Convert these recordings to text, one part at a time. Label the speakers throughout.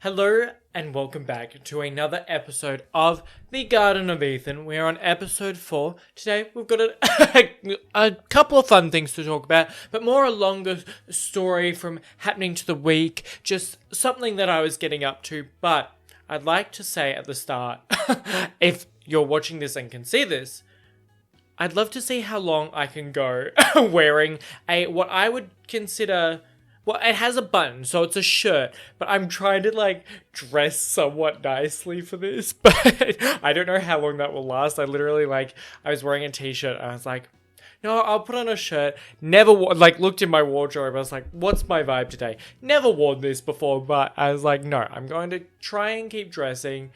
Speaker 1: Hello and welcome back to another episode of The Garden of Ethan. We're on episode 4. Today we've got a couple of fun things to talk about, but more a longer story from happening to the week, just something that I was getting up to. But I'd like to say at the start, if you're watching this and can see this, I'd love to see how long I can go wearing what I would consider... Well, it has a button, so it's a shirt, but I'm trying to, dress somewhat nicely for this, but I don't know how long that will last. I was wearing a t-shirt, and I was like, no, I'll put on a shirt. Never, looked in my wardrobe, I was like, what's my vibe today? Never worn this before, but I was like, no, I'm going to try and keep dressing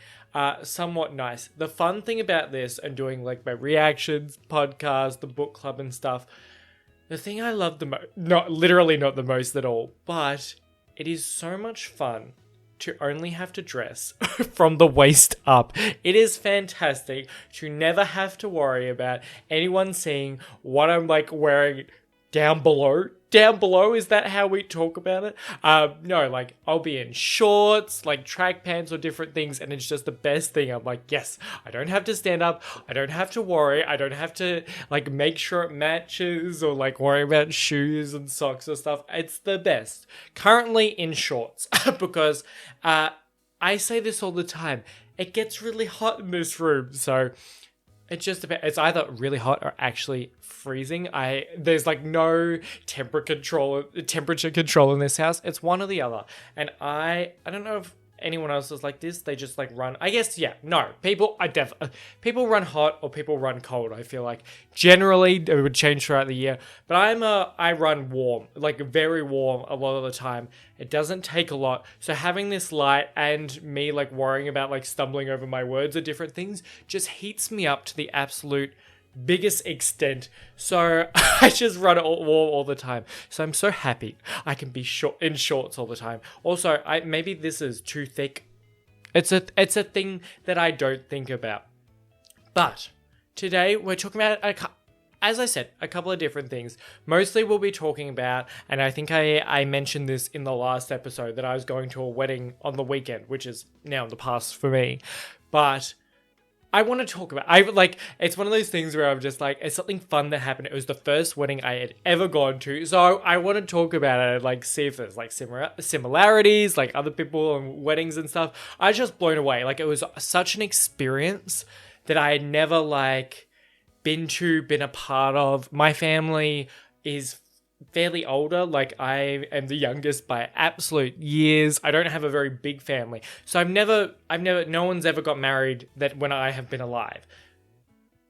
Speaker 1: somewhat nice. The fun thing about this, and doing, my reactions, podcast, the book club and stuff, the thing I love the most, not the most at all, but it is so much fun to only have to dress from the waist up. It is fantastic to never have to worry about anyone seeing what I'm wearing down below. Down below, is that how we talk about it? No, I'll be in shorts, track pants or different things, and it's just the best thing. I'm like, yes, I don't have to stand up, I don't have to worry, I don't have to, make sure it matches, or, worry about shoes and socks or stuff. It's the best. Currently in shorts, because, I say this all the time, it gets really hot in this room, so... It's either really hot or actually freezing. There's no temperature control in this house. It's one or the other. And I don't know if anyone else is like this. They just run. I guess, yeah, no. People run hot or people run cold. I feel like generally it would change throughout the year. But I run warm, very warm a lot of the time. It doesn't take a lot. So having this light and me worrying about stumbling over my words or different things just heats me up to the absolute biggest extent. So I just run warm all the time. So I'm so happy I can be in shorts all the time. Also, maybe this is too thick. It's a thing that I don't think about. But today we're talking about as I said, a couple of different things. Mostly we'll be talking about, and I think I mentioned this in the last episode, that I was going to a wedding on the weekend, which is now in the past for me. But I want to talk about, it's one of those things where I'm just it's something fun that happened. It was the first wedding I had ever gone to. So I want to talk about it and see if there's similarities, other people and weddings and stuff. I was just blown away. It was such an experience that I had never been a part of. My family is fairly older. I am the youngest by absolute years. I don't have a very big family. So no one's ever got married that when I have been alive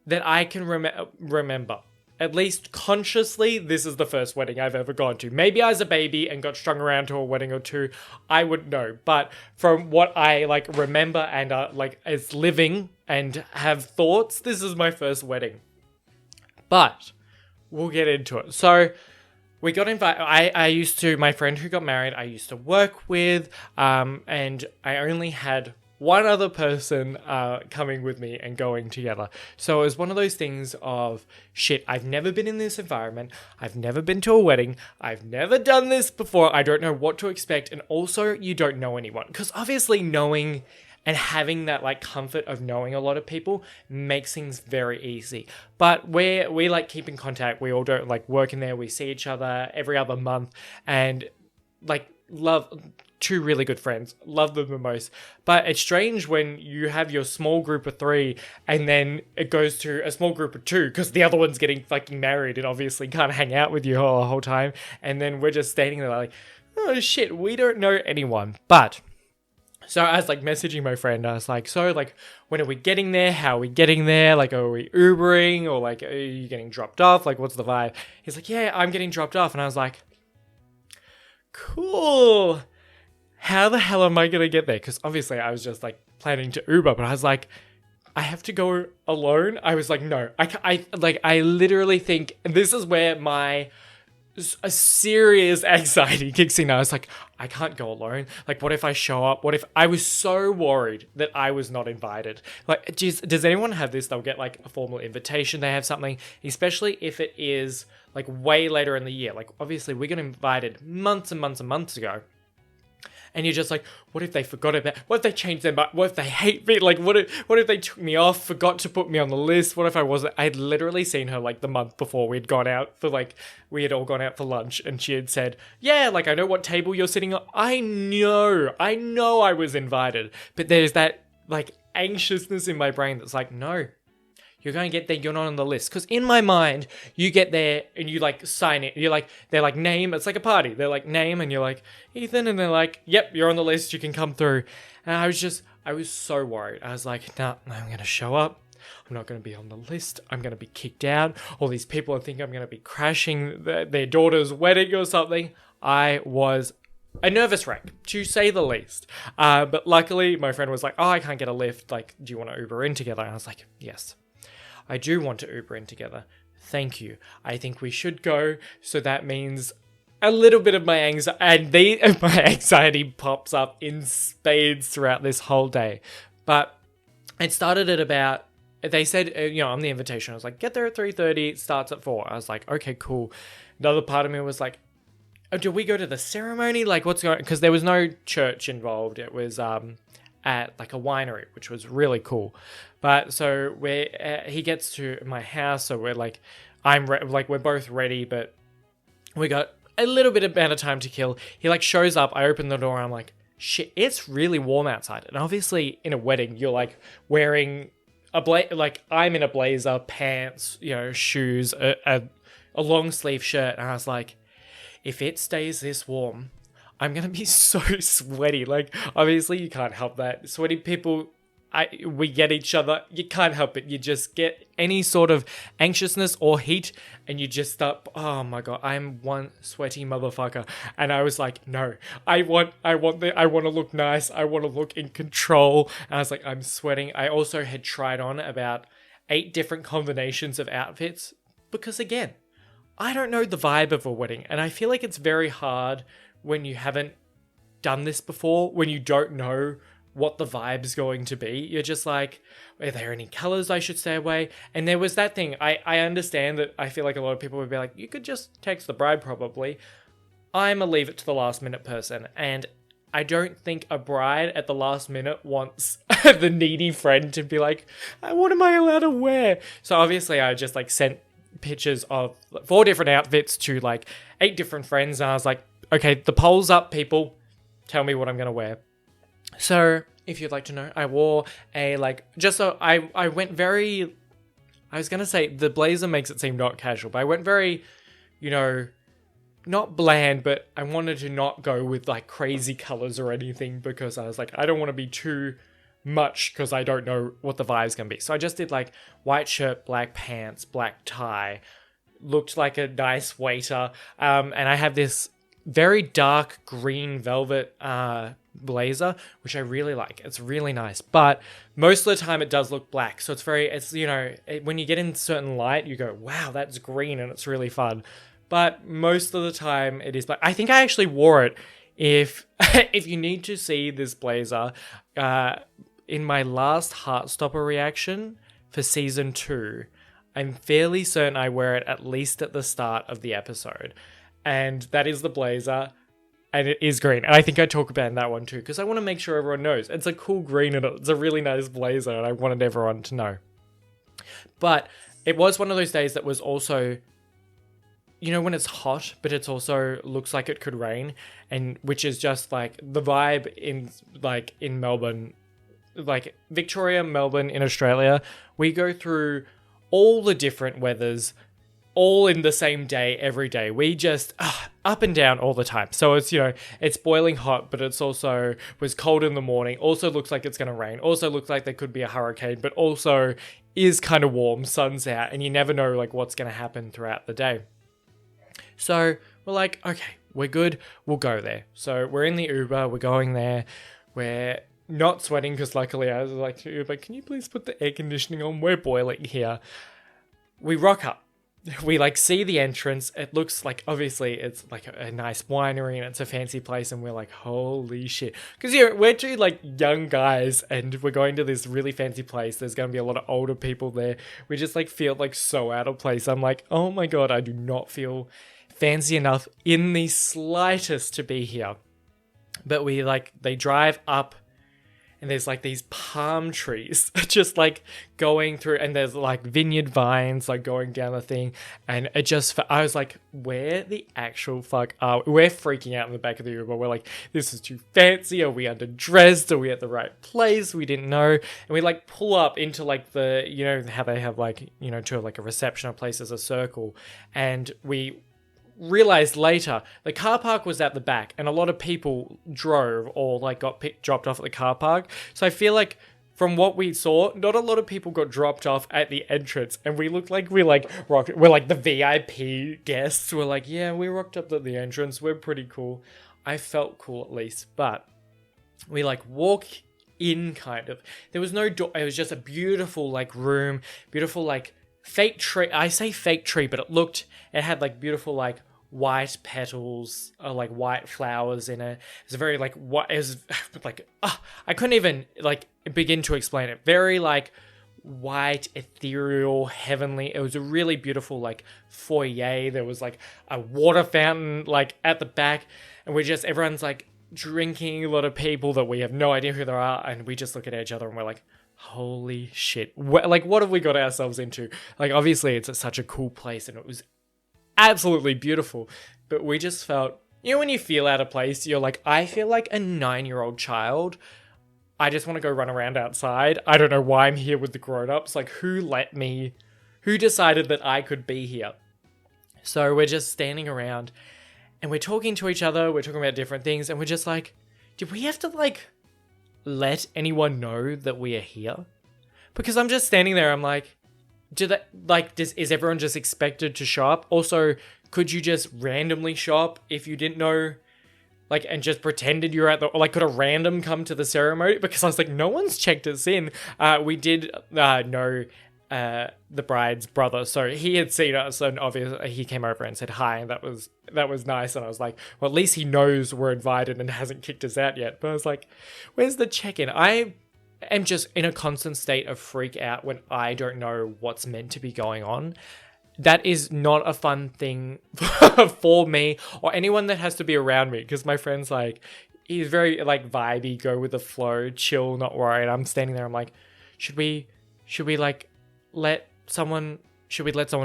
Speaker 1: that I can remember. At least consciously, this is the first wedding I've ever gone to. Maybe I was a baby and got strung around to a wedding or two. I wouldn't know. But from what I remember and as living and have thoughts, this is my first wedding. But we'll get into it. So we got invited. My friend who got married, I used to work with, and I only had one other person coming with me and going together. So it was one of those things of, shit, I've never been in this environment. I've never been to a wedding. I've never done this before. I don't know what to expect. And also, you don't know anyone. Because obviously knowing and having that comfort of knowing a lot of people makes things very easy. But we keep in contact. We all don't work in there. We see each other every other month and love two really good friends. Love them the most. But it's strange when you have your small group of 3 and then it goes to a small group of 2 because the other one's getting fucking married and obviously can't hang out with you the whole time. And then we're just standing there oh shit, we don't know anyone. But... So I was messaging my friend, I was when are we getting there? How are we getting there? Are we Ubering or are you getting dropped off? What's the vibe? He's yeah, I'm getting dropped off. And I was cool. How the hell am I going to get there? Because obviously I was just planning to Uber, but I was I have to go alone. I was no, I literally think this is where a serious anxiety kicks in. I was I can't go alone. What if I show up? What if I was so worried that I was not invited? Does anyone have this? They'll get a formal invitation. They have something, especially if it is way later in the year. Obviously we got invited months and months and months ago. and you're just like, what if they forgot about, what if they changed their mind, what if they hate me, like what if they took me off, forgot to put me on the list, what if I had literally seen her like the month before we'd gone out for like, we had all gone out for lunch, and she had said, yeah, like I know what table you're sitting on, I know I was invited, but there's that like anxiousness in my brain that's like, no, you're going to get there, you're not on the list. Because in my mind, you get there and you like sign it. You're like, they're like, name, it's like a party. They're like, name, and you're like, Ethan, and they're like, yep, you're on the list, you can come through. And I was so worried. I was like, nah, I'm going to show up. I'm not going to be on the list. I'm going to be kicked out. All these people think I'm going to be crashing their daughter's wedding or something. I was a nervous wreck, to say the least. But luckily, my friend was like, oh, I can't get a lift. Like, do you want to Uber in together? And I was like, yes. I do want to Uber in together. Thank you. I think we should go. So that means a little bit of my anxiety, and my anxiety pops up in spades throughout this whole day. But it started at about, they said, on the invitation, I was like, get there at 3:30, it starts at 4. I was like, okay, cool. Another part of me was like, oh, do we go to the ceremony? Like, what's going on? Because there was no church involved. It was, at like a winery, which was really cool. But so he gets to my house, so we're like, we're both ready, but we got a little bit amount of time to kill. He like shows up, I open the door, and I'm like, shit, it's really warm outside. And obviously in a wedding, you're like wearing like I'm in a blazer, pants, shoes, a long sleeve shirt. And I was like, if it stays this warm, I'm going to be so sweaty. Like, obviously you can't help that. Sweaty people, we get each other. You can't help it. You just get any sort of anxiousness or heat and you just start, oh my God, I'm one sweaty motherfucker. And I was like, no, I want to look nice. I want to look in control. And I was like, I'm sweating. I also had tried on about 8 different combinations of outfits because again, I don't know the vibe of a wedding. And I feel like it's very hard when you haven't done this before, when you don't know what the vibe's going to be. You're just like, are there any colors I should stay away? And there was that thing. I understand that I feel like a lot of people would be like, you could just text the bride probably. I'm a leave it to the last minute person. And I don't think a bride at the last minute wants the needy friend to be like, what am I allowed to wear? So obviously I just like sent pictures of 4 different outfits to like 8 different friends. And I was like, okay, the poll's up, people. Tell me what I'm going to wear. So, if you'd like to know, I wore a, I went very, I was going to say, the blazer makes it seem not casual, but I went very, not bland, but I wanted to not go with, like, crazy colors or anything, because I was like, I don't want to be too much, because I don't know what the vibe's going to be. So I just did, like, white shirt, black pants, black tie, looked like a nice waiter, and I have this very dark green velvet blazer, which I really like. It's really nice, but most of the time it does look black. So when you get in certain light, you go, wow, that's green, and it's really fun. But most of the time it is black. I think I actually wore it. If you need to see this blazer, in my last Heartstopper reaction for season 2, I'm fairly certain I wear it at least at the start of the episode. And that is the blazer, and it is green. And I think I talk about that one too, because I want to make sure everyone knows. It's a cool green, and it's a really nice blazer, and I wanted everyone to know. But it was one of those days that was also, when it's hot, but it's also looks like it could rain, and which is just like the vibe in Melbourne, like Victoria, Melbourne in Australia, we go through all the different weathers all in the same day, every day. We just up and down all the time. So it's, it's boiling hot, but it's also was cold in the morning. Also looks like it's going to rain. Also looks like there could be a hurricane, but also is kind of warm. Sun's out, and you never know like what's going to happen throughout the day. So we're like, okay, we're good. We'll go there. So we're in the Uber. We're going there. We're not sweating because luckily I was like to Uber, can you please put the air conditioning on? We're boiling here. We rock up. We see the entrance. It looks like, obviously it's like a nice winery and it's a fancy place, and we're like, holy shit. Because we're 2 young guys and we're going to this really fancy place. There's going to be a lot of older people there. We just feel so out of place. I'm like, oh my God, I do not feel fancy enough in the slightest to be here. But they drive up, and there's like these palm trees just like going through, and there's like vineyard vines like going down the thing. And I was like, where the actual fuck are we? We're freaking out in the back of the Uber. We're like, this is too fancy. Are we underdressed? Are we at the right place? We didn't know. And we like pull up into like how they have like, to like a reception place as a circle. And we realized later the car park was at the back, and a lot of people drove or like got dropped off at the car park. So I feel like from what we saw, not a lot of people got dropped off at the entrance, and we looked like we're like the VIP guests. We're like, yeah, we rocked up at the entrance, we're pretty cool. I felt cool at least. But we like walk in, kind of, there was no door. It was just a beautiful like room, beautiful like fake tree. I say fake tree, but it had like beautiful like white petals, like white flowers in it. It was a very like what is like I couldn't even like begin to explain it. Very like white, ethereal, heavenly. It was a really beautiful like foyer. There was like a water fountain like at the back, and everyone's like drinking. A lot of people that we have no idea who they are, and we just look at each other and we're like, holy shit, like what have we got ourselves into? Like obviously it's such a cool place and it was absolutely beautiful, but we just felt, when you feel out of place, you're like, I feel like a 9-year-old child. I just want to go run around outside. I don't know why I'm here with the grown-ups. Like, who decided that I could be here? So we're just standing around and we're talking to each other, we're talking about different things, and we're just like, did we have to like let anyone know that we are here? Because I'm just standing there, I'm like, is everyone just expected to show up? Also, could you just randomly show up if you didn't know, like, and just pretended you're could a random come to the ceremony? Because I was like, no one's checked us in. We did know the bride's brother, so he had seen us, and obviously he came over and said hi, and that was nice. And I was like, well, at least he knows we're invited and hasn't kicked us out yet. But I was like, where's the check-in? I am just in a constant state of freak out when I don't know what's meant to be going on. That is not a fun thing for me or anyone that has to be around me, because my friend's like, he's very like vibey, go with the flow, chill, not worried. I'm standing there, I'm like, should we like let someone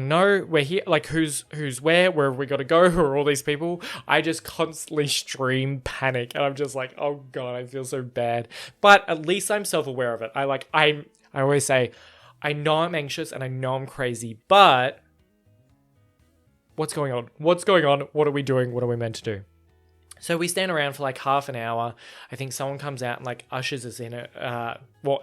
Speaker 1: know we're here? Like, who's where have we got to go? Who are all these people? I just constantly stream panic, and I'm just like, oh god, I feel so bad. But at least I'm self-aware of it. I always say, I know I'm anxious and I know I'm crazy, but what's going on? What are we doing? What are we meant to do? So we stand around for like half an hour. I think someone comes out and like ushers us in.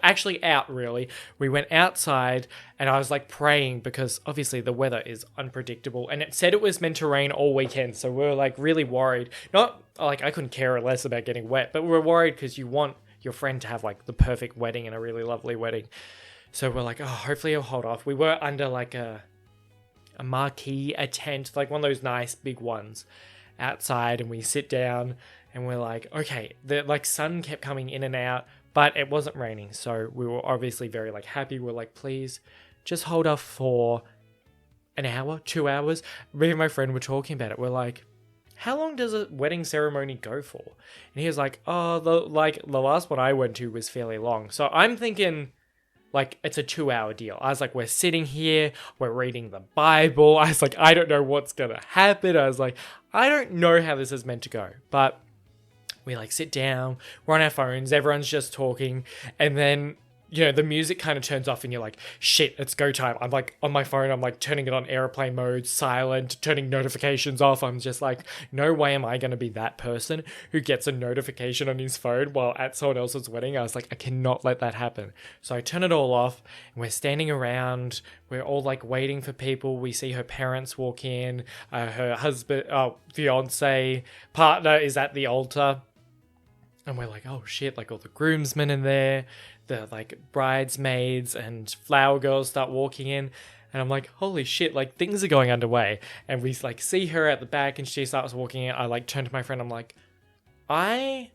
Speaker 1: Actually out really. We went outside and I was like praying, because obviously the weather is unpredictable, and it said it was meant to rain all weekend. So we were like really worried. Not like I couldn't care less about getting wet, but we were worried because you want your friend to have like the perfect wedding and a really lovely wedding. So we're like, oh, hopefully he'll hold off. We were under like a marquee, a tent, like one of those nice big ones outside, and we sit down and we're like, okay, the like sun kept coming in and out, but it wasn't raining, so we were obviously very like happy. We're like, please just hold off for an hour, 2 hours. Me and my friend were talking about it. We're like, how long does a wedding ceremony go for? And he was like, oh, the last one I went to was fairly long. So I'm thinking like it's a 2-hour deal. I was like, we're sitting here, we're reading the Bible. I was like, I don't know what's gonna happen. I was like, I don't know how this is meant to go. But we like sit down, we're on our phones, everyone's just talking, and then the music kind of turns off and you're like, shit, it's go time. I'm like on my phone, I'm like turning it on airplane mode, silent, turning notifications off. I'm just like, no way am I going to be that person who gets a notification on his phone while at someone else's wedding. I was like, I cannot let that happen. So I turn it all off and we're standing around. We're all like waiting for people. We see her parents walk in. Her husband, fiance, partner is at the altar. And we're like, oh shit, like all the groomsmen in there, the like bridesmaids and flower girls start walking in. And I'm like, holy shit, like things are going underway. And we like see her at the back and she starts walking in. I like turn to my friend, I'm like, I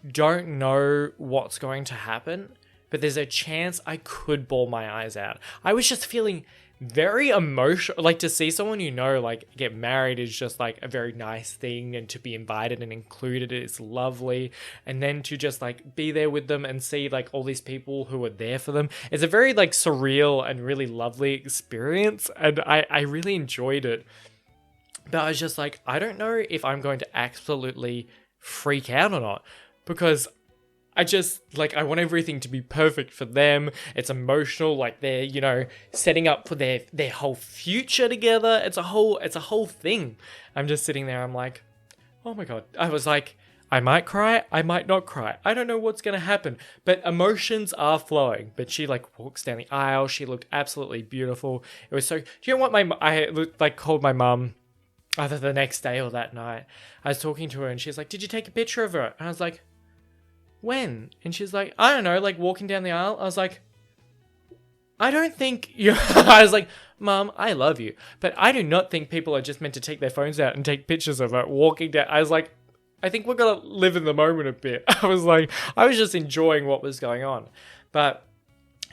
Speaker 1: don't know what's going to happen, but there's a chance I could bawl my eyes out. I was just feeling very emotional. Like, to see someone like get married is just like a very nice thing, and to be invited and included is lovely, and then to just like be there with them and see like all these people who are there for them, it's a very like surreal and really lovely experience, and I really enjoyed it. But I was just like, I don't know if I'm going to absolutely freak out or not, because I just, like, I want everything to be perfect for them. It's emotional, like they're, setting up for their whole future together. It's a whole thing. I'm just sitting there, I'm like, oh my God. I was like, I might cry, I might not cry. I don't know what's going to happen, but emotions are flowing. But she like walks down the aisle. She looked absolutely beautiful. It was so, do you know what I called my mum either the next day or that night. I was talking to her and she's like, did you take a picture of her? And I was like, when? And she's like, I don't know, like walking down the aisle. I was like, I don't think you I was like, Mom, I love you, but I do not think people are just meant to take their phones out and take pictures of her walking down. I was like, I think we're gonna live in the moment a bit. I was just enjoying what was going on. But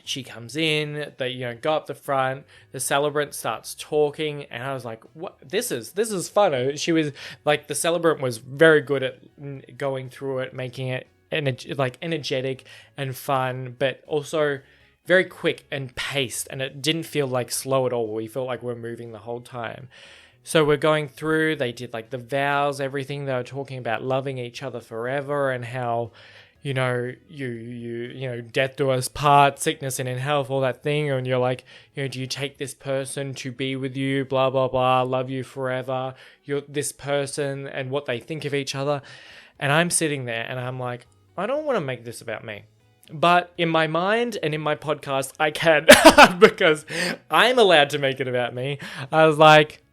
Speaker 1: she comes in, they go up the front, the celebrant starts talking, and I was like, what, this is fun. She was like, the celebrant was very good at going through it, making it energetic and fun, but also very quick and paced, and it didn't feel like slow at all. We felt like we're moving the whole time. So we're going through, they did like the vows, everything. They were talking about loving each other forever, and how death do us part, sickness and in health, all that thing. And you're like, do you take this person to be with you, blah blah blah, love you forever, you're this person, and what they think of each other. And I'm sitting there and I'm like, I don't want to make this about me. But in my mind and in my podcast, I can, because I'm allowed to make it about me. I was like,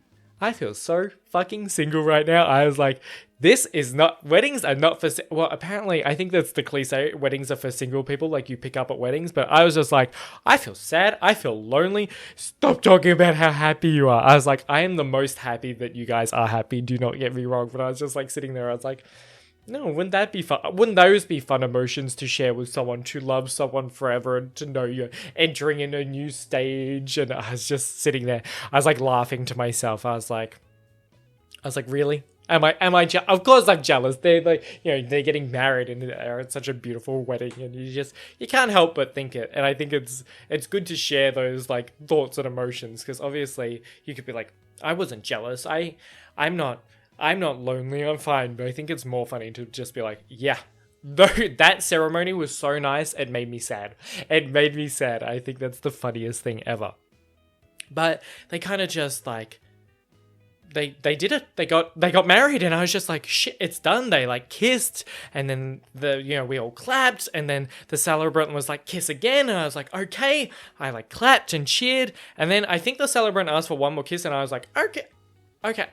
Speaker 1: I feel so fucking single right now. I was like, weddings are not for, well, apparently, I think that's the cliche, weddings are for single people, like you pick up at weddings. But I was just like, I feel sad. I feel lonely. Stop talking about how happy you are. I was like, I am the most happy that you guys are happy. Do not get me wrong. But I was just like sitting there. I was like, no, wouldn't that be fun? Wouldn't those be fun emotions to share with someone, to love someone forever and to know you're entering in a new stage? And I was just sitting there. I was like laughing to myself. I was like, really? Am I of course I'm jealous. They're like, they're getting married and they're at such a beautiful wedding, and you can't help but think it. And I think it's good to share those like thoughts and emotions, because obviously you could be like, I wasn't jealous. I'm not lonely, I'm fine. But I think it's more funny to just be like, yeah, though that ceremony was so nice, it made me sad. I think that's the funniest thing ever. But they kind of just like, they did it. They got married, and I was just like, shit, it's done. They like kissed, and then we all clapped, and then the celebrant was like, kiss again, and I was like, okay. I like clapped and cheered, and then I think the celebrant asked for one more kiss, and I was like, okay,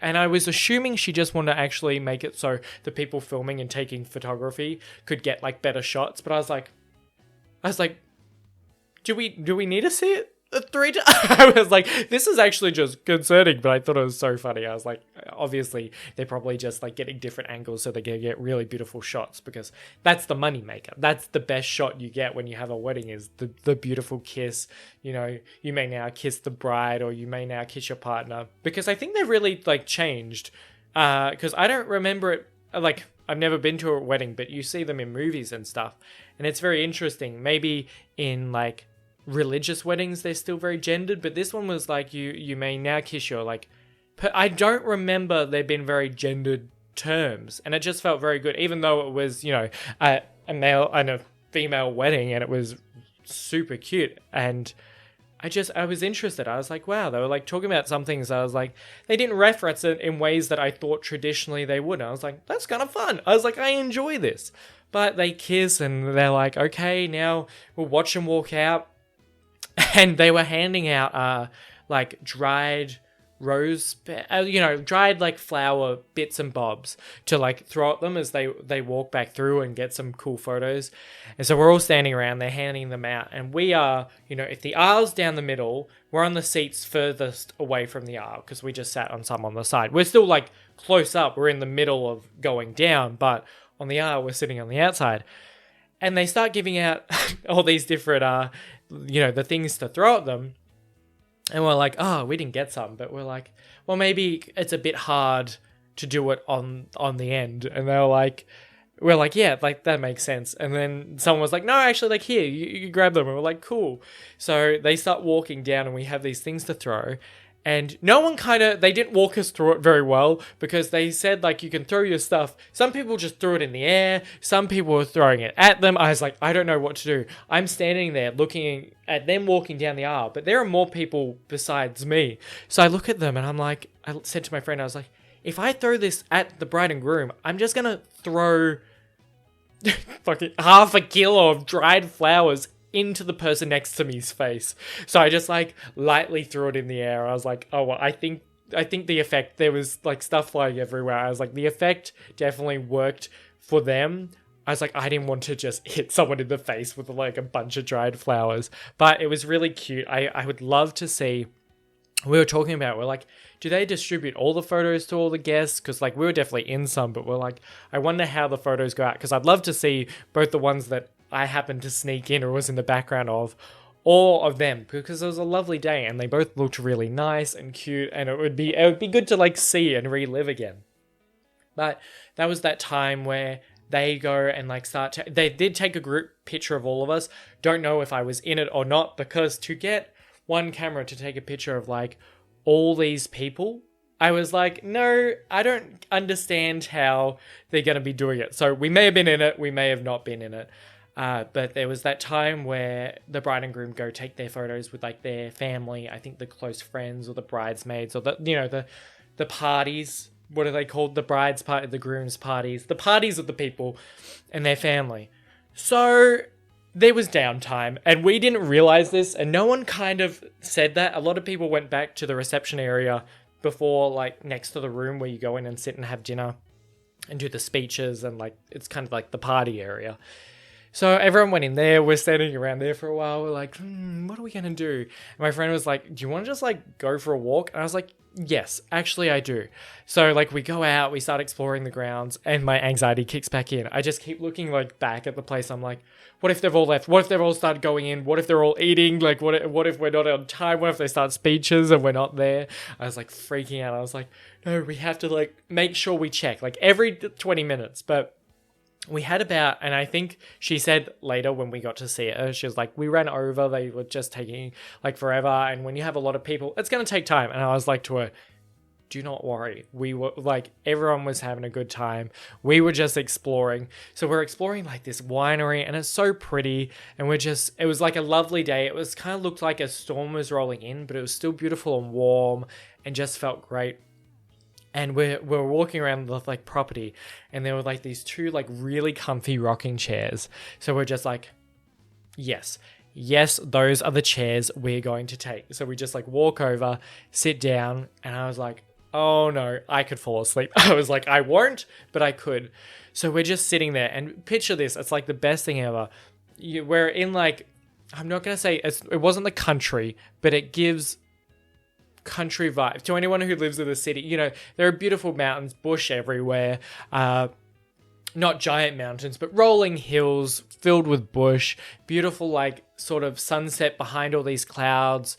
Speaker 1: and I was assuming she just wanted to actually make it so the people filming and taking photography could get like better shots. But I was like, do we need to see it 3 times? I was like, this is actually just concerning, but I thought it was so funny. I was like, obviously they're probably just like getting different angles so they can get really beautiful shots, because that's the money maker. That's the best shot you get when you have a wedding, is the beautiful kiss. You may now kiss the bride, or you may now kiss your partner, because I think they've really like changed, because I don't remember it, like I've never been to a wedding, but you see them in movies and stuff, and it's very interesting. Maybe in like religious weddings they're still very gendered, but this one was like, you may now kiss your like, I don't remember there being very gendered terms, and it just felt very good, even though it was a male and a female wedding, and it was super cute. And I was interested. I was like, wow, they were like talking about some things. I was like, they didn't reference it in ways that I thought traditionally they would. I was like, that's kind of fun. I was like, I enjoy this. But they kiss, and they're like, okay, now we'll watch them walk out. And they were handing out like dried dried like flower bits and bobs to like throw at them as they walk back through and get some cool photos. And so we're all standing around, they're handing them out, and we are, if the aisle's down the middle, we're on the seats furthest away from the aisle, because we just sat on some on the side. We're still like close up, we're in the middle of going down, but on the aisle we're sitting on the outside. And they start giving out all these different the things to throw at them. And we're like, oh, we didn't get some, but we're like, well, maybe it's a bit hard to do it on the end. And they're like, we're like, yeah, like that makes sense. And then someone was like, no, actually, like here, you grab them. And we're like, cool. So they start walking down, and we have these things to throw. And no one they didn't walk us through it very well, because they said, like, you can throw your stuff. Some people just threw it in the air. Some people were throwing it at them. I was like, I don't know what to do. I'm standing there looking at them walking down the aisle, but there are more people besides me. So I look at them, and I'm like, I said to my friend, I was like, if I throw this at the bride and groom, I'm just going to throw fucking half a kilo of dried flowers into the person next to me's face. So I just like lightly threw it in the air. I was like, oh, well, I think the effect, there was like stuff flying everywhere. I was like, the effect definitely worked for them. I was like, I didn't want to just hit someone in the face with like a bunch of dried flowers, but it was really cute. I would love to see, we were talking about, we're like, do they distribute all the photos to all the guests? Because like we were definitely in some, but we're like, I wonder how the photos go out, because I'd love to see both the ones that I happened to sneak in or was in the background of, all of them, because it was a lovely day and they both looked really nice and cute, and it would be good to like see and relive again. But that was that time where they go and like they did take a group picture of all of us. Don't know if I was in it or not, because to get one camera to take a picture of like all these people, I was like, no, I don't understand how they're going to be doing it. So we may have been in it, we may have not been in it. But there was that time where the bride and groom go take their photos with like their family, I think the close friends or the bridesmaids or the parties. What are they called? The bride's party, the groom's parties, the parties of the people and their family. So there was downtime, and we didn't realize this, and no one kind of said that. A lot of people went back to the reception area before, like next to the room where you go in and sit and have dinner and do the speeches, and like it's kind of like the party area. So everyone went in there. We're standing around there for a while. We're like, what are we going to do? And my friend was like, do you want to just like go for a walk? And I was like, yes, actually I do. So like we go out, we start exploring the grounds, and my anxiety kicks back in. I just keep looking like back at the place. I'm like, what if they've all left? What if they've all started going in? What if they're all eating? Like what if we're not on time? What if they start speeches and we're not there? I was like freaking out. I was like, no, we have to like make sure we check like every 20 minutes. But we had about, and I think she said later when we got to see her, she was like, we ran over, they were just taking like forever. And when you have a lot of people, it's going to take time. And I was like to her, do not worry. We were like, everyone was having a good time. We were just exploring. So we're exploring like this winery, and it's so pretty. And it was like a lovely day. It was kind of looked like a storm was rolling in, but it was still beautiful and warm and just felt great. And we're walking around the like property, and there were like these two like really comfy rocking chairs. So we're just like, yes, those are the chairs we're going to take. So we just like walk over, sit down, and I was like, oh no, I could fall asleep. I was like, I won't, but I could. So we're just sitting there, and picture this, it's like the best thing ever. We're in like, I'm not going to say, it wasn't the country, but it gives country vibe to anyone who lives in the city. You know, there are beautiful mountains, bush everywhere, not giant mountains, but rolling hills filled with bush, beautiful like sort of sunset behind all these clouds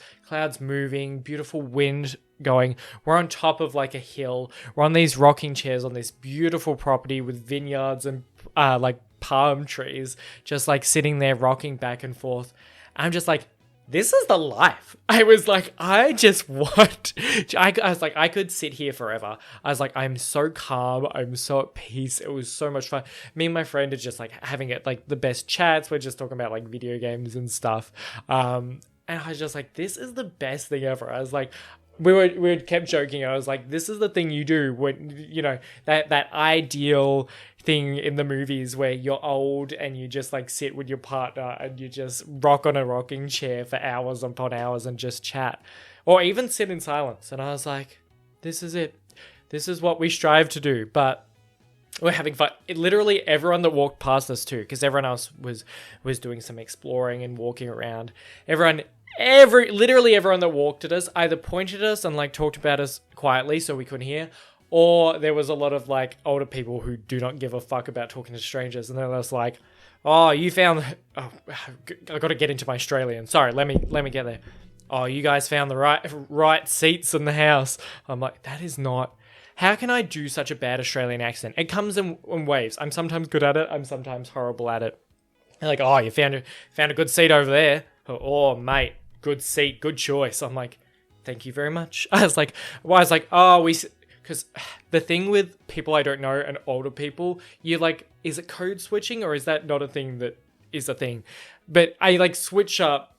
Speaker 1: moving, beautiful wind going. We're on top of like a hill, we're on these rocking chairs on this beautiful property with vineyards and like palm trees, just like sitting there rocking back and forth. I'm just like, this is the life. I was like, I just want, I was like, I could sit here forever. I was like, I'm so calm. I'm so at peace. It was so much fun. Me and my friend are just like having it like the best chats. We're just talking about like video games and stuff. And I was just like, this is the best thing ever. I was like, we kept joking. I was like, this is the thing you do when, you know, that ideal thing in the movies where you're old and you just like sit with your partner and you just rock on a rocking chair for hours upon hours and just chat, or even sit in silence. And I was like, this is it. This is what we strive to do. But we're having fun. Literally everyone that walked past us too, because everyone else was doing some exploring and walking around. Literally everyone that walked at us either pointed at us and like talked about us quietly so we couldn't hear, or there was a lot of like older people who do not give a fuck about talking to strangers, and they're just like, oh, you found, oh, I got to get into my Australian. Sorry, let me get there. oh, you guys found the right seats in the house. I'm like, that is not. How can I do such a bad Australian accent? It comes in waves. I'm sometimes good at it. I'm sometimes horrible at it. They're like, oh, you found a good seat over there. Oh, mate, good seat, good choice. I'm like, thank you very much. I was like, oh, because the thing with people I don't know and older people, you like, is it code switching or is that not a thing that is a thing? But I like switch up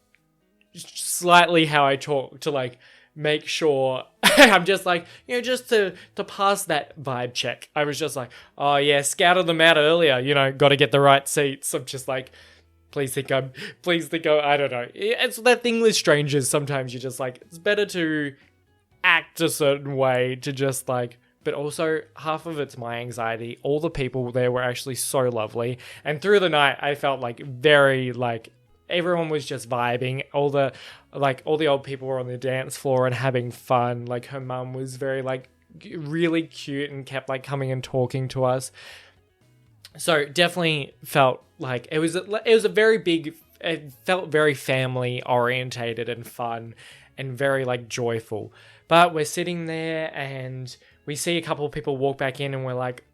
Speaker 1: slightly how I talk to like make sure I'm just like, you know, just to pass that vibe check. I was just like, oh yeah, scouted them out earlier, you know, got to get the right seats. I'm just like, please think I'm, I don't know. It's that thing with strangers. Sometimes you're just like, it's better to act a certain way to just like, but also half of it's my anxiety. All the people there were actually so lovely. And through the night, I felt like very like, everyone was just vibing. All the old people were on the dance floor and having fun. Like her mum was very like really cute and kept like coming and talking to us. So definitely felt like it was a very big, it felt very family orientated and fun and very like joyful. But we're sitting there and we see a couple of people walk back in and we're like,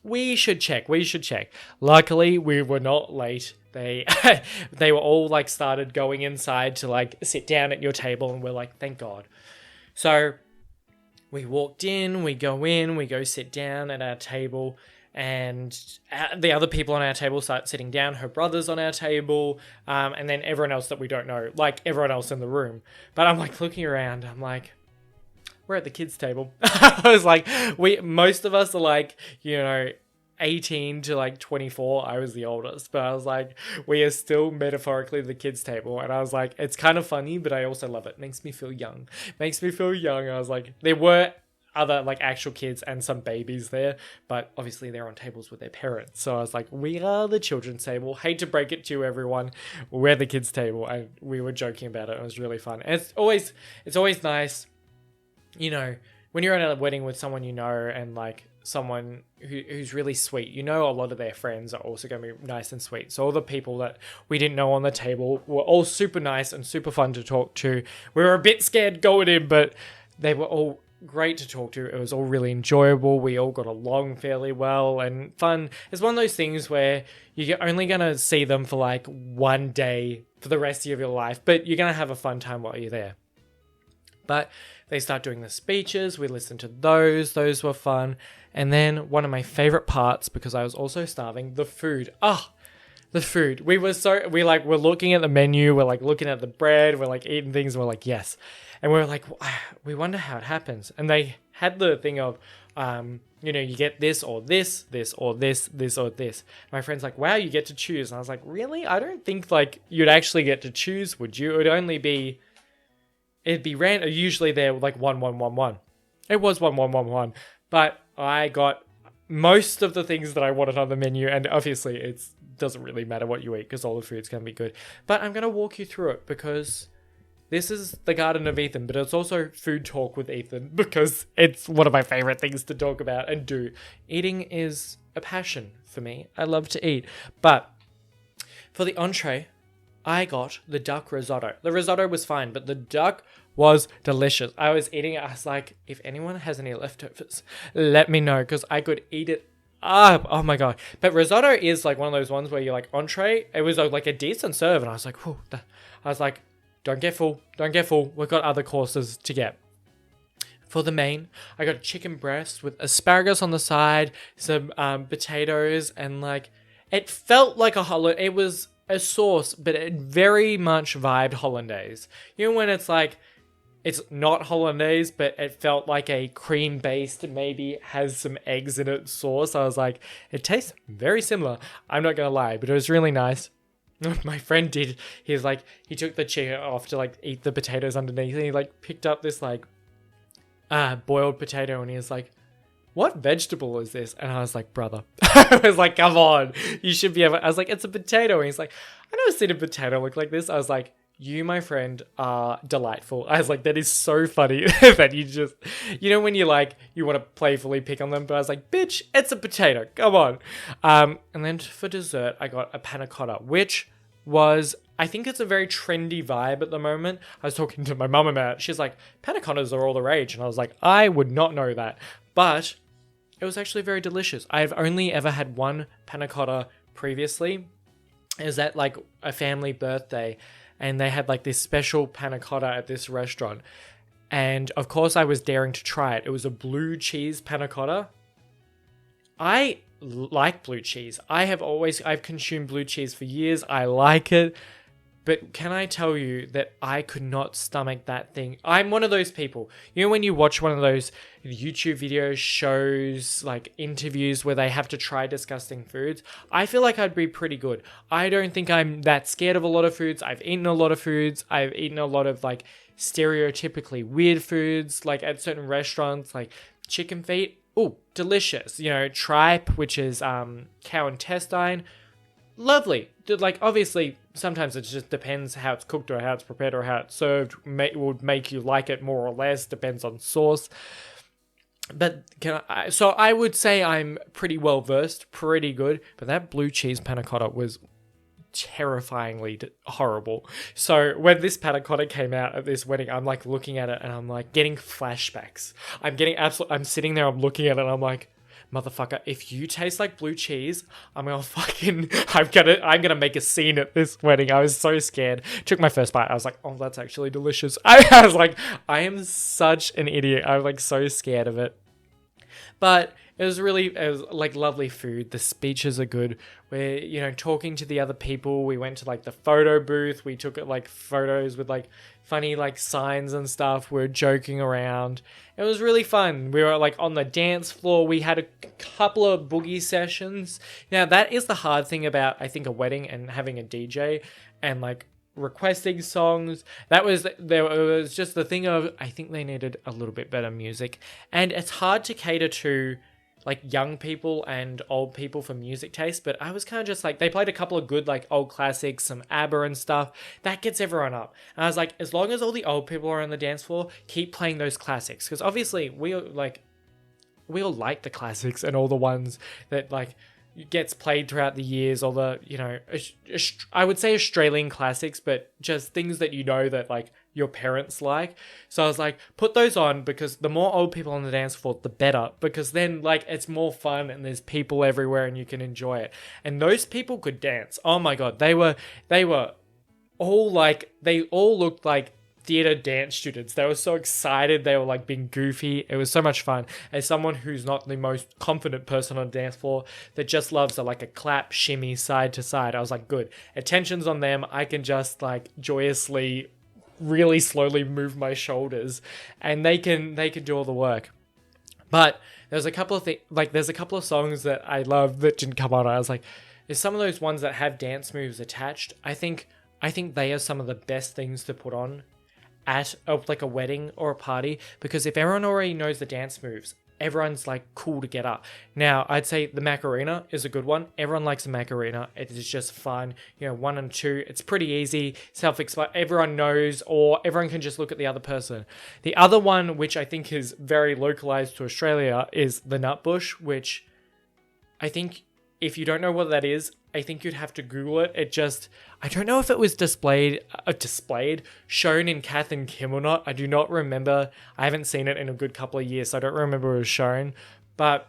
Speaker 1: we should check. Luckily, we were not late. They were all like started going inside to like sit down at your table and we're like, thank God. So we walked in, we go sit down at our table and the other people on our table start sitting down, her brother's on our table, and then everyone else that we don't know, like everyone else in the room. But I'm like looking around, I'm like, we're at the kids' table. I was like, most of us are like, you know, 18 to like 24. I was the oldest, but I was like, we are still metaphorically the kids' table. And I was like, it's kind of funny, but I also love it. Makes me feel young. I was like, there were other like actual kids and some babies there, but obviously they're on tables with their parents. So I was like, we are the children's table. Hate to break it to you, everyone. We're the kids' table. And we were joking about it. It was really fun. And it's always nice, you know, when you're at a wedding with someone you know and like someone who's really sweet, you know, a lot of their friends are also going to be nice and sweet. So all the people that we didn't know on the table were all super nice and super fun to talk to. We were a bit scared going in, but they were all great to talk to. It was all really enjoyable. We all got along fairly well and fun. It's one of those things where you're only going to see them for like one day for the rest of your life, but you're going to have a fun time while you're there. But they start doing the speeches. We listened to those. Those were fun. And then one of my favorite parts, because I was also starving, the food. The food. We're looking at the menu. We're like looking at the bread. We're like eating things. And we're like, yes. And we're like, we wonder how it happens. And they had the thing of, you know, you get this or this, this or this, this or this. My friend's like, wow, you get to choose. And I was like, really? I don't think like you'd actually get to choose, would you? It'd be random. Usually they're like 1, 1, 1, 1. It was 1, 1, 1, 1. But I got most of the things that I wanted on the menu. And obviously it doesn't really matter what you eat because all the food's going to be good. But I'm going to walk you through it because this is the Garden of Ethan, but it's also food talk with Ethan because it's one of my favorite things to talk about and do. Eating is a passion for me. I love to eat. But for the entree, I got the duck risotto. The risotto was fine, but the duck was delicious. I was eating it. I was like, if anyone has any leftovers, let me know because I could eat it up. Oh my God. But risotto is like one of those ones where you're like entree. It was like a decent serve. And I was like, whew. I was like, don't get full. We've got other courses to get. For the main, I got a chicken breast with asparagus on the side, some potatoes, and like, it felt like it was a sauce, but it very much vibed hollandaise. You know when it's like, it's not hollandaise, but it felt like a cream-based, maybe has some eggs in it sauce. I was like, it tastes very similar. I'm not gonna lie, but it was really nice. My friend did. He took the chicken off to like eat the potatoes underneath, and he like picked up this like boiled potato, and he was like, what vegetable is this? And I was like, brother. I was like, come on, you should be able. I was like, it's a potato. And he's like, I never seen a potato look like this. I was like, you, my friend, are delightful. I was like, that is so funny that you just, you know, when you like, you want to playfully pick on them, but I was like, bitch, it's a potato. Come on. And then for dessert, I got a panna cotta, which was, I think it's a very trendy vibe at the moment. I was talking to my mum about it. She's like, panna cottas are all the rage. And I was like, I would not know that. But it was actually very delicious. I've only ever had one panna cotta previously. It was at like a family birthday. And they had like this special panna cotta at this restaurant. And of course I was daring to try it. It was a blue cheese panna cotta. I like blue cheese. I've consumed blue cheese for years. I like it. But can I tell you that I could not stomach that thing? I'm one of those people. You know when you watch one of those YouTube videos, shows, like interviews where they have to try disgusting foods? I feel like I'd be pretty good. I don't think I'm that scared of a lot of foods. I've eaten a lot of foods. I've eaten a lot of like stereotypically weird foods, like at certain restaurants, like chicken feet. Oh, delicious. You know, tripe, which is cow intestine. Lovely. Like, obviously, sometimes it just depends how it's cooked or how it's prepared or how it's served. Would make you like it more or less. Depends on sauce. But so I would say I'm pretty well versed, pretty good. But that blue cheese panna cotta was terrifyingly horrible. So when this panna cotta came out at this wedding, I'm like looking at it and I'm like getting flashbacks. I'm sitting there, I'm looking at it and I'm like, motherfucker, if you taste like blue cheese, I'm gonna make a scene at this wedding. I was so scared. Took my first bite. I was like, oh, that's actually delicious. I was like, I am such an idiot. I was like so scared of it. But it was like lovely food. The speeches are good. We're, you know, talking to the other people. We went to like the photo booth. We took like photos with like funny like signs and stuff. We were joking around. It was really fun. We were like on the dance floor. We had a couple of boogie sessions. Now that is the hard thing about, I think, a wedding and having a DJ and like requesting songs. It was just the thing of, I think they needed a little bit better music, and it's hard to cater to like young people and old people for music taste. But I was kind of just like, they played a couple of good like old classics, some ABBA and stuff that gets everyone up, and I was like, as long as all the old people are on the dance floor, keep playing those classics, because obviously we all like the classics and all the ones that like gets played throughout the years, or the, you know, I would say Australian classics, but just things that you know that like your parents like. So I was like, put those on, because the more old people on the dance floor, the better, because then like it's more fun and there's people everywhere and you can enjoy it. And those people could dance. Oh my god, they were all like, they all looked like theater dance students. They were so excited. They were like being goofy. It was so much fun. As someone who's not the most confident person on the dance floor, that just loves a clap, shimmy, side to side, I was like, good. Attention's on them. I can just like joyously, really slowly move my shoulders, and they can do all the work. But there's a couple of there's a couple of songs that I love that didn't come on. I was like, there's some of those ones that have dance moves attached. I think they are some of the best things to put on at like a wedding or a party, because if everyone already knows the dance moves, everyone's like cool to get up. Now, I'd say the Macarena is a good one. Everyone likes the Macarena. It is just fun. You know, 1 and 2, it's pretty easy, self-explanatory. Everyone knows, or everyone can just look at the other person. The other one, which I think is very localized to Australia, is the Nutbush, which I think if you don't know what that is, I think you'd have to Google it. I don't know if it was shown in Kath and Kim or not. I do not remember. I haven't seen it in a good couple of years, so I don't remember it was shown. But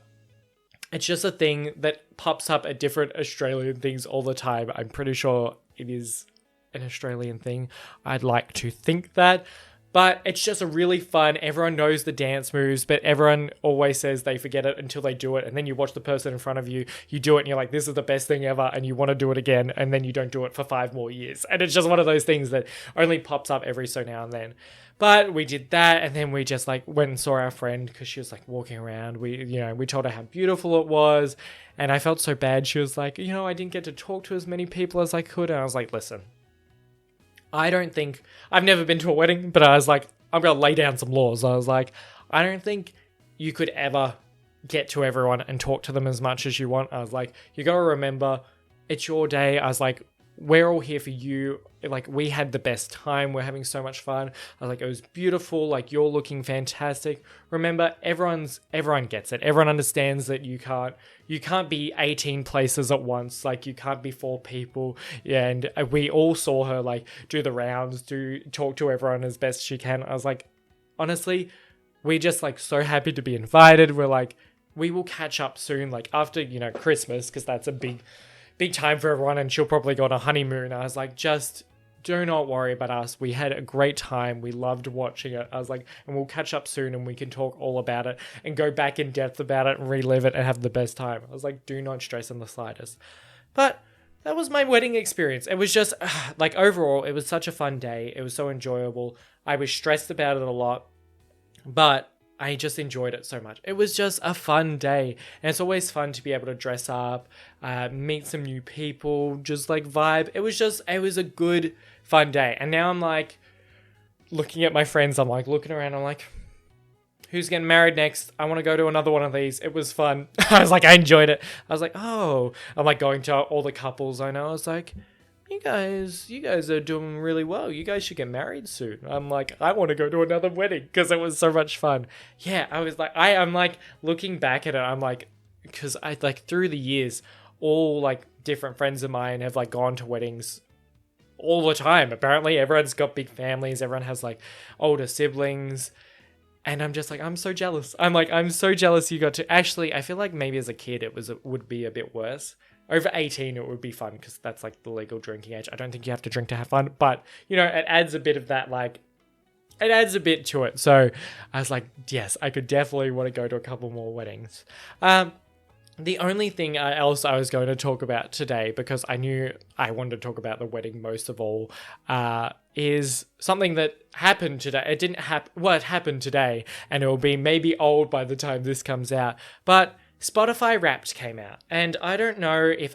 Speaker 1: it's just a thing that pops up at different Australian things all the time. I'm pretty sure it is an Australian thing. I'd like to think that. But it's just a really fun, everyone knows the dance moves, but everyone always says they forget it until they do it. And then you watch the person in front of you, you do it and you're like, this is the best thing ever. And you want to do it again. And then you don't do it for 5 more years. And it's just one of those things that only pops up every so now and then. But we did that. And then we just like went and saw our friend, because she was like walking around. We told her how beautiful it was. And I felt so bad. She was like, I didn't get to talk to as many people as I could. And I was like, listen, I've never been to a wedding, but I was like, I'm going to lay down some laws. I was like, I don't think you could ever get to everyone and talk to them as much as you want. I was like, you got to remember, it's your day. I was like, we're all here for you. Like, we had the best time. We're having so much fun. I was like, it was beautiful. Like, you're looking fantastic. Remember, everyone gets it. Everyone understands that you can't be 18 places at once. Like, you can't be 4 people. Yeah, and we all saw her, like, do the rounds, talk to everyone as best she can. I was like, honestly, we're just, like, so happy to be invited. We're like, we will catch up soon, like, after, Christmas, because that's a big time for everyone, and she'll probably go on a honeymoon. I was like, just do not worry about us. We had a great time. We loved watching it. I was like, and we'll catch up soon and we can talk all about it and go back in depth about it and relive it and have the best time. I was like, do not stress in the slightest. But that was my wedding experience. It was just, like, overall, it was such a fun day. It was so enjoyable. I was stressed about it a lot, but I just enjoyed it so much. It was just a fun day. And it's always fun to be able to dress up, meet some new people, just like vibe. It was a good, fun day. And now I'm like, looking at my friends, I'm like looking around, I'm like, who's getting married next? I want to go to another one of these. It was fun. I was like, I enjoyed it. I was like, oh, I'm like going to all the couples I know. I was like, you guys are doing really well. You guys should get married soon. I'm like, I want to go to another wedding because it was so much fun. Yeah, I was like, I'm like looking back at it. I'm like, because I like through the years, all like different friends of mine have like gone to weddings all the time. Apparently, everyone's got big families. Everyone has like older siblings. And I'm just like, I'm so jealous. I'm so jealous you got to. Actually, I feel like maybe as a kid, it would be a bit worse. Over 18, it would be fun because that's like the legal drinking age. I don't think you have to drink to have fun, but it adds a bit of that, like, it adds a bit to it. So I was like, yes, I could definitely want to go to a couple more weddings. The only thing else I was going to talk about today, because I knew I wanted to talk about the wedding most of all, is something that happened today. It didn't happen. Well, it happened today, and it will be maybe old by the time this comes out. But Spotify Wrapped came out, and I don't know if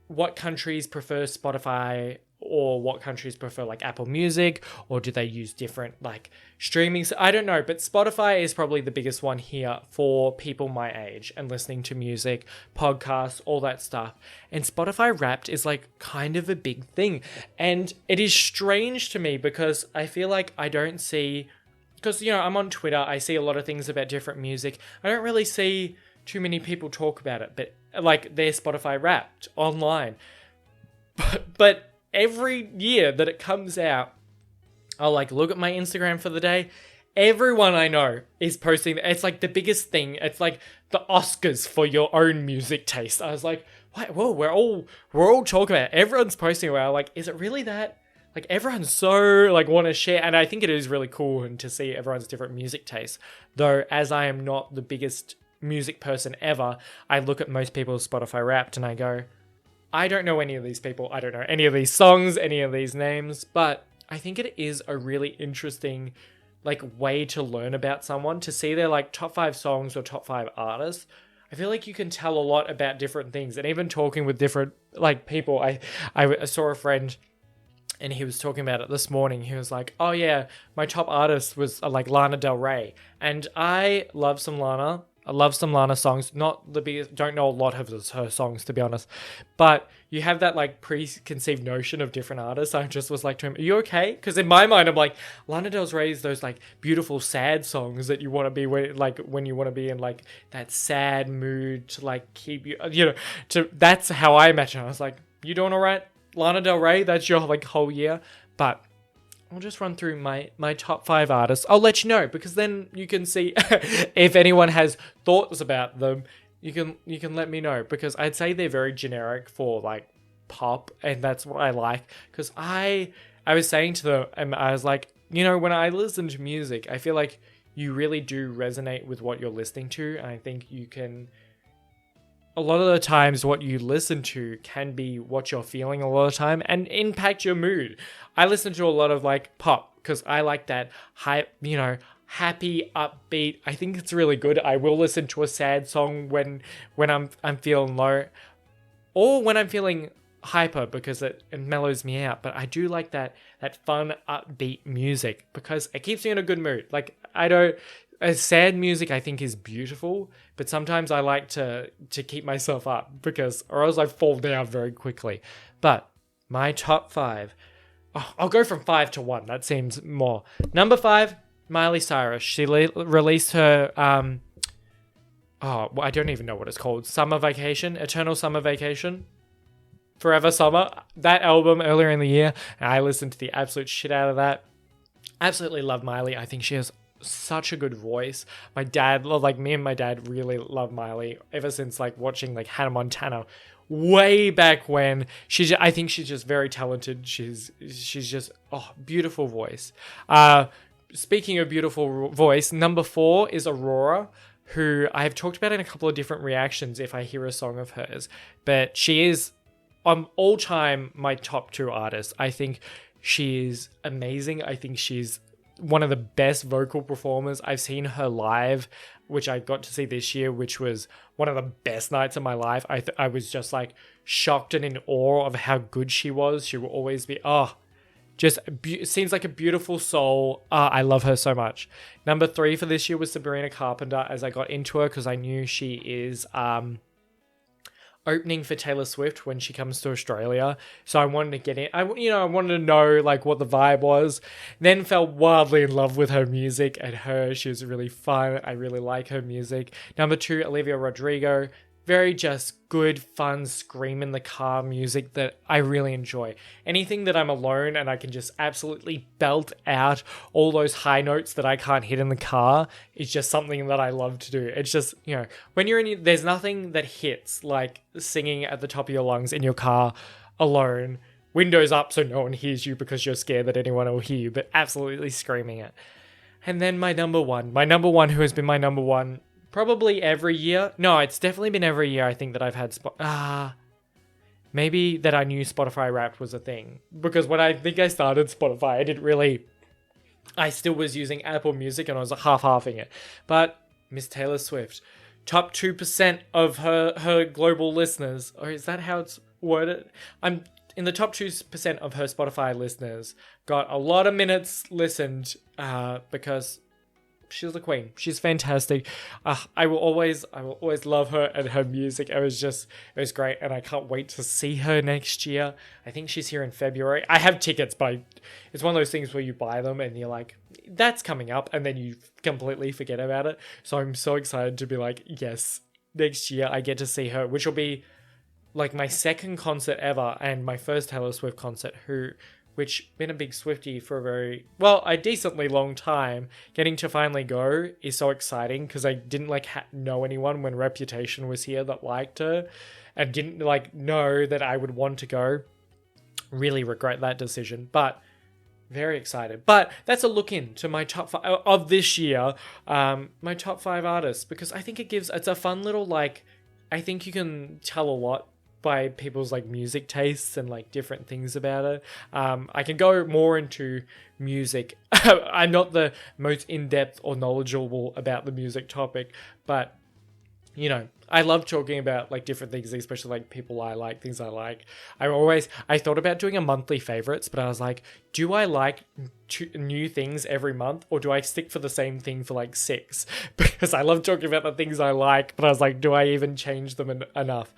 Speaker 1: what countries prefer Spotify or what countries prefer like Apple Music, or do they use different like streaming? I don't know, but Spotify is probably the biggest one here for people my age and listening to music, podcasts, all that stuff. And Spotify Wrapped is like kind of a big thing. And it is strange to me because I feel like I don't see, because I'm on Twitter, I see a lot of things about different music. I don't really see too many people talk about it, but like they're Spotify Wrapped online. But every year that it comes out, I'll like look at my Instagram for the day. Everyone I know is posting. It's like the biggest thing. It's like the Oscars for your own music taste. I was like, whoa, we're all talking about it. Everyone's posting about it. Like, is it really that? Like, everyone's so like want to share, and I think it is really cool and to see everyone's different music tastes. Though, as I am not the biggest music person ever, I look at most people's Spotify Wrapped and I go, I don't know any of these people. I don't know any of these songs, any of these names, but I think it is a really interesting like way to learn about someone, to see their like top 5 songs or top 5 artists. I feel like you can tell a lot about different things, and even talking with different like people. I saw a friend and he was talking about it this morning. He was like, oh yeah, my top artist was like Lana Del Rey, and I love some Lana. I love some Lana songs. Not the biggest, don't know a lot of her songs, to be honest. But you have that like preconceived notion of different artists. I just was like to him, are you okay? Because in my mind, I'm like, Lana Del Rey is those like beautiful sad songs that you want to be when you want to be in like that sad mood to like keep you, that's how I imagine. I was like, you doing all right? Lana Del Rey, that's your like whole year. But I'll just run through my top 5 artists. I'll let you know, because then you can see if anyone has thoughts about them. You can let me know, because I'd say they're very generic for like pop, and that's what I like. Because I was saying to them, and I was like, when I listen to music, I feel like you really do resonate with what you're listening to, and I think you can. A lot of the times what you listen to can be what you're feeling a lot of the time and impact your mood. I listen to a lot of like pop because I like that hype, happy, upbeat. I think it's really good. I will listen to a sad song when I'm feeling low, or when I'm feeling hyper, because it mellows me out. But I do like that fun, upbeat music because it keeps me in a good mood. Like, sad music I think is beautiful, but sometimes I like to keep myself up or else I fall down very quickly. But my top 5, I'll go from 5 to 1. That seems more. Number 5, Miley Cyrus. She released her I don't even know what it's called. Summer Vacation, Eternal Summer Vacation, Forever Summer. That album earlier in the year, and I listened to the absolute shit out of that. Absolutely love Miley. I think she has such a good voice. My dad, like me and my dad, really love Miley ever since like watching like Hannah Montana way back when. I think she's just very talented. She's just beautiful voice. Speaking of beautiful voice, number 4 is Aurora, who I have talked about in a couple of different reactions if I hear a song of hers, but she is all time my top 2 artists. I think she is amazing. I think she's one of the best vocal performers. I've seen her live, which I got to see this year, which was one of the best nights of my life. I was just like shocked and in awe of how good she was. She will always be, seems like a beautiful soul. I love her so much. Number 3 for this year was Sabrina Carpenter, as I got into her because I knew she is opening for Taylor Swift when she comes to Australia. So I wanted to get in. I wanted to know like what the vibe was. Then fell wildly in love with her music and she was really fun. I really like her music. Number 2, Olivia Rodrigo. Very just good, fun, scream in the car music that I really enjoy. Anything that I'm alone and I can just absolutely belt out all those high notes that I can't hit in the car is just something that I love to do. It's just, when you're there's nothing that hits like singing at the top of your lungs in your car alone, windows up so no one hears you because you're scared that anyone will hear you, but absolutely screaming it. And then my number one, who has been my number one probably every year. No, it's definitely been every year I think that I've had maybe that I knew Spotify Wrapped was a thing. Because when I think I started Spotify, I still was using Apple Music and I was half-halving it. But Miss Taylor Swift, top 2% of her global listeners, or is that how it's worded? I'm in the top 2% of her Spotify listeners, got a lot of minutes listened because she's the queen. She's fantastic. I will always love her and her music. It was great, and I can't wait to see her next year. I think she's here in February. I have tickets, but it's one of those things where you buy them and you're like, that's coming up, and then you completely forget about it. So I'm so excited to be like, yes, next year I get to see her, which will be like my second concert ever and my first Taylor Swift concert, which been a big Swiftie for a decently long time. Getting to finally go is so exciting because I didn't know anyone when Reputation was here that liked her and didn't know that I would want to go. Really regret that decision, but very excited. But that's a look into my top 5 of this year, my top 5 artists, because I think it's a fun little I think you can tell a lot by people's music tastes and different things about it. I can go more into music. I'm not the most in-depth or knowledgeable about the music topic, but I love talking about different things, especially people I like, things I like. I thought about doing a monthly favorites, but I was like, do I like new things every month, or do I stick for the same thing for 6? Because I love talking about the things I like, but I was like, do I even change them enough?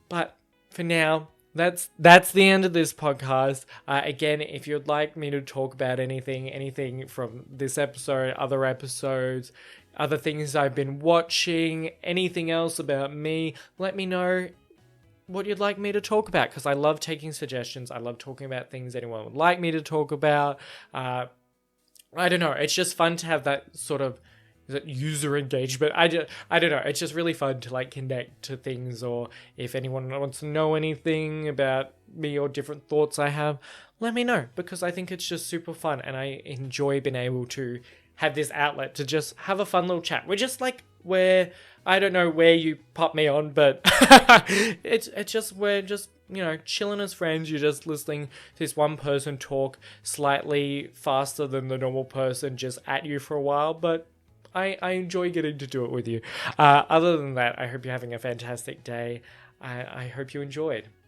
Speaker 1: But for now, that's the end of this podcast. Again, if you'd like me to talk about anything from this episode, other episodes, other things I've been watching, anything else about me, let me know what you'd like me to talk about, because I love taking suggestions. I love talking about things anyone would like me to talk about. I don't know. It's just fun to have that sort of user engagement. I don't know. It's just really fun to connect to things, or if anyone wants to know anything about me or different thoughts I have, let me know, because I think it's just super fun and I enjoy being able to have this outlet to just have a fun little chat. We're just where I don't know where you pop me on, but we're just chilling as friends. You're just listening to this one person talk slightly faster than the normal person just at you for a while, but I enjoy getting to do it with you. Other than that, I hope you're having a fantastic day. I hope you enjoyed.